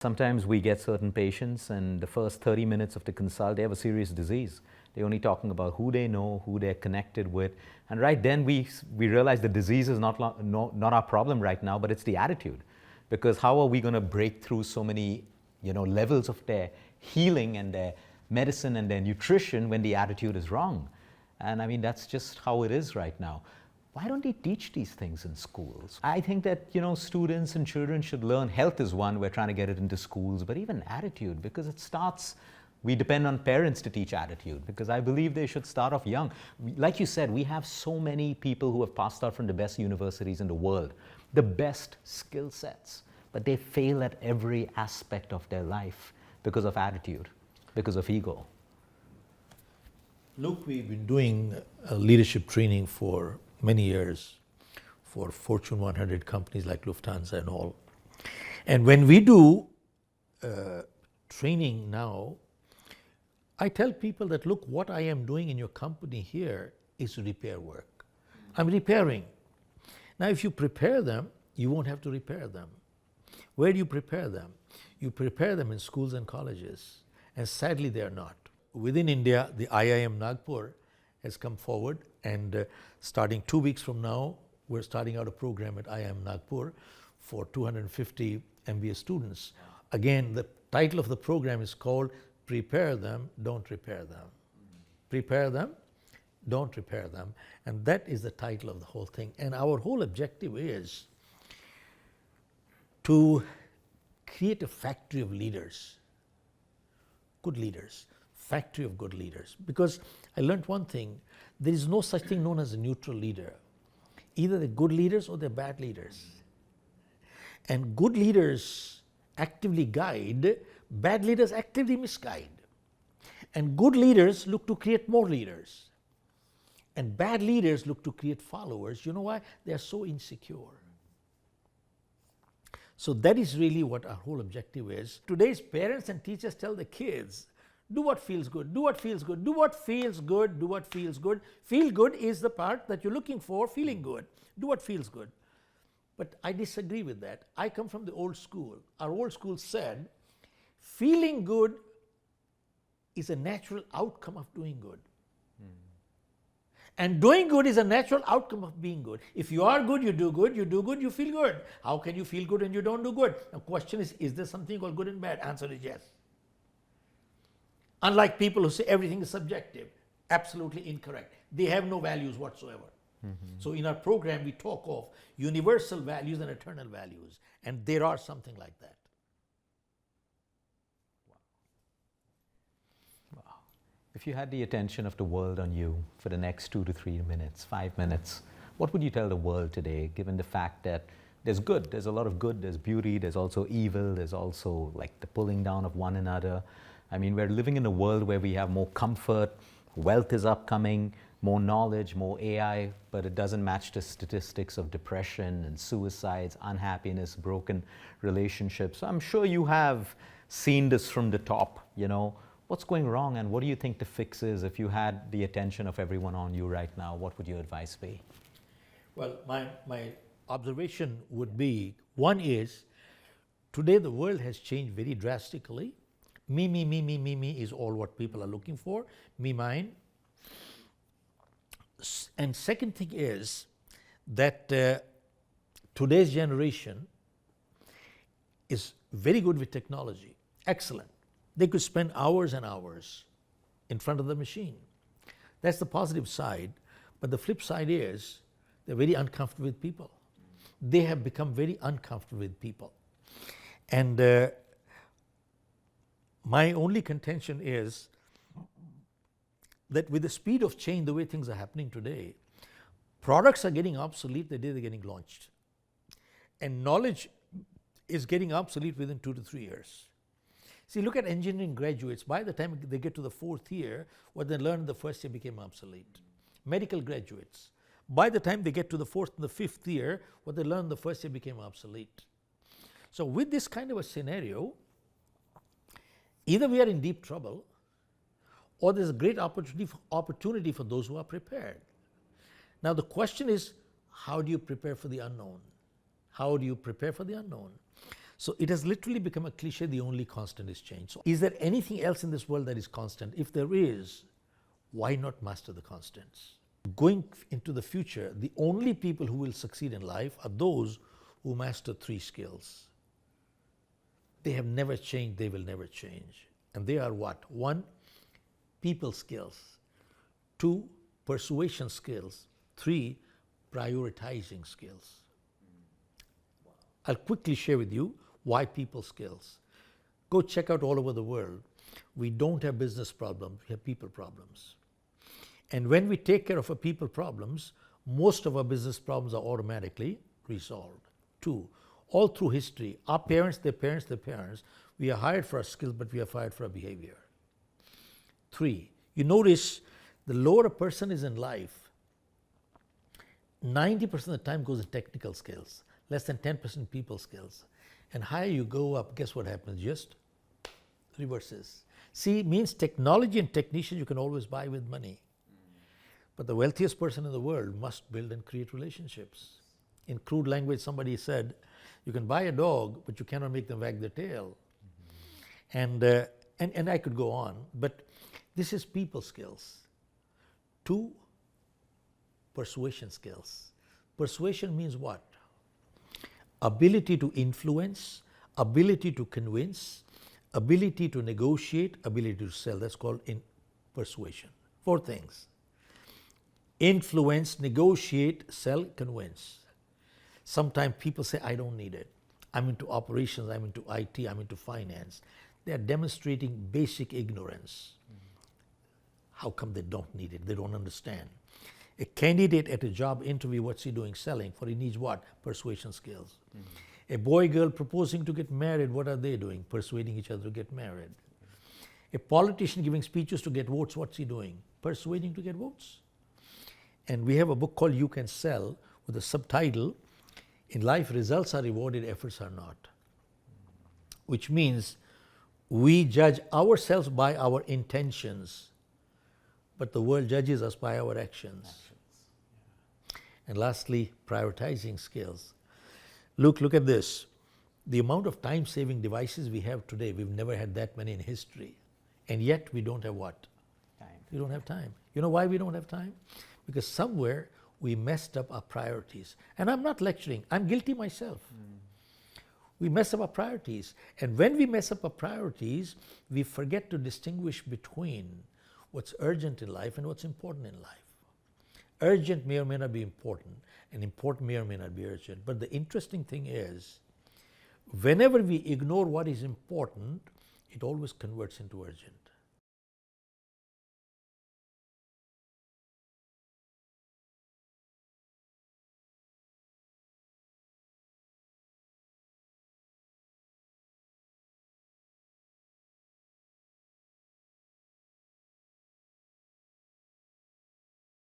Sometimes we get certain patients and the first 30 minutes of the consult, they have a serious disease. They're only talking about who they know, who they're connected with. And right then we realize the disease is not our problem right now, but it's the attitude. Because how are we going to break through so many levels of their healing and their medicine and their nutrition when the attitude is wrong? And I mean, that's just how it is right now. Why don't they teach these things in schools? I think that, students and children should learn. Health is one, we're trying to get it into schools, but even attitude, because it starts, we depend on parents to teach attitude, because I believe they should start off young. Like you said, we have so many people who have passed out from the best universities in the world, the best skill sets, but they fail at every aspect of their life because of attitude, because of ego. Luke, we've been doing leadership training for many years for Fortune 100 companies like Lufthansa and all. And when we do training now, I tell people that, look, what I am doing in your company here is repair work. I'm repairing. Now, if you prepare them, you won't have to repair them. Where do you prepare them? You prepare them in schools and colleges. And sadly, they are not. Within India, the IIM Nagpur has come forward, and starting 2 weeks from now, we're starting out a program at IIM Nagpur for 250 MBA students. Again, the title of the program is called Prepare Them, Don't Repair Them. Prepare them, don't repair them. And that is the title of the whole thing. And our whole objective is to create a factory of leaders, good leaders, factory of good leaders. Because I learned one thing, there is no such thing known as a neutral leader. Either they're good leaders or they're bad leaders. And good leaders actively guide, bad leaders actively misguide. And good leaders look to create more leaders. And bad leaders look to create followers. You know why? They are so insecure. So that is really what our whole objective is. Today's parents and teachers tell the kids, do what feels good, do what feels good, do what feels good, do what feels good. Feel good is the part that you're looking for, feeling good. Do what feels good. But I disagree with that. I come from the old school. Our old school said, feeling good is a natural outcome of doing good. And doing good is a natural outcome of being good. If you are good, you do good, you feel good. How can you feel good when you don't do good? The question is there something called good and bad? Answer is yes. Unlike people who say everything is subjective, absolutely incorrect. They have no values whatsoever. So in our program, we talk of universal values and eternal values, and there are something like that. Wow. If you had the attention of the world on you for the next 2 to 3 minutes, 5 minutes, what would you tell the world today, given the fact that there's good, there's a lot of good, there's beauty, there's also evil, there's also like the pulling down of one another. I mean, we're living in a world where we have more comfort, wealth is upcoming, more knowledge, more AI, but it doesn't match the statistics of depression and suicides, unhappiness, broken relationships. So I'm sure you have seen this from the top, What's going wrong, and what do you think the fix is? If you had the attention of everyone on you right now, what would your advice be? Well, my observation would be, one is, today the world has changed very drastically. Me is all what people are looking for. Me, mine. And second thing is that today's generation is very good with technology. Excellent. They could spend hours and hours in front of the machine. That's the positive side. But the flip side is they're very uncomfortable with people. They have become very uncomfortable with people. And my only contention is that with the speed of change, the way things are happening today, products are getting obsolete the day they're getting launched. And knowledge is getting obsolete within 2 to 3 years. See, look at engineering graduates. By the time they get to the 4th year, what they learned in the 1st year became obsolete. Medical graduates. By the time they get to the 4th and the 5th year, what they learned in the 1st year became obsolete. So with this kind of a scenario, either we are in deep trouble, or there's a great opportunity for those who are prepared. Now the question is, how do you prepare for the unknown? How do you prepare for the unknown? So it has literally become a cliche, the only constant is change. So is there anything else in this world that is constant? If there is, why not master the constants? Going into the future, the only people who will succeed in life are those who master 3 skills. They have never changed, they will never change. And they are what? 1, people skills. 2, persuasion skills. 3, prioritizing skills. I'll quickly share with you why people skills. Go check out all over the world. We don't have business problems, we have people problems. And when we take care of our people problems, most of our business problems are automatically resolved. 2, all through history, our parents, their parents, their parents, we are hired for our skills, but we are fired for our behavior. 3, you notice the lower a person is in life, 90% of the time goes in technical skills, less than 10% people skills. And higher you go up, guess what happens? Just reverses. See, means technology and technicians you can always buy with money. But the wealthiest person in the world must build and create relationships. In crude language, somebody said, you can buy a dog, but you cannot make them wag their tail. And I could go on, but this is people skills. 2, persuasion skills. Persuasion means what? Ability to influence, ability to convince, ability to negotiate, ability to sell. That's called persuasion. 4 things. Influence, negotiate, sell, convince. Sometimes people say, I don't need it. I'm into operations, I'm into IT, I'm into finance. They are demonstrating basic ignorance. How come they don't need it? They don't understand. A candidate at a job interview, what's he doing? Selling. For he needs what? Persuasion skills. A boy, girl proposing to get married, what are they doing? Persuading each other to get married. A politician giving speeches to get votes, what's he doing? Persuading to get votes. And we have a book called You Can Sell with a subtitle, In Life Results Are Rewarded, Efforts Are Not. Which means we judge ourselves by our intentions, but the world judges us by our actions. And lastly, prioritizing skills. Look at this. The amount of time-saving devices we have today, we've never had that many in history. And yet we don't have what? Time. We don't have time. You know why we don't have time? Because somewhere we messed up our priorities. And I'm not lecturing, I'm guilty myself. We mess up our priorities. And when we mess up our priorities, we forget to distinguish between what's urgent in life and what's important in life. Urgent may or may not be important, and important may or may not be urgent. But the interesting thing is, whenever we ignore what is important, it always converts into urgent.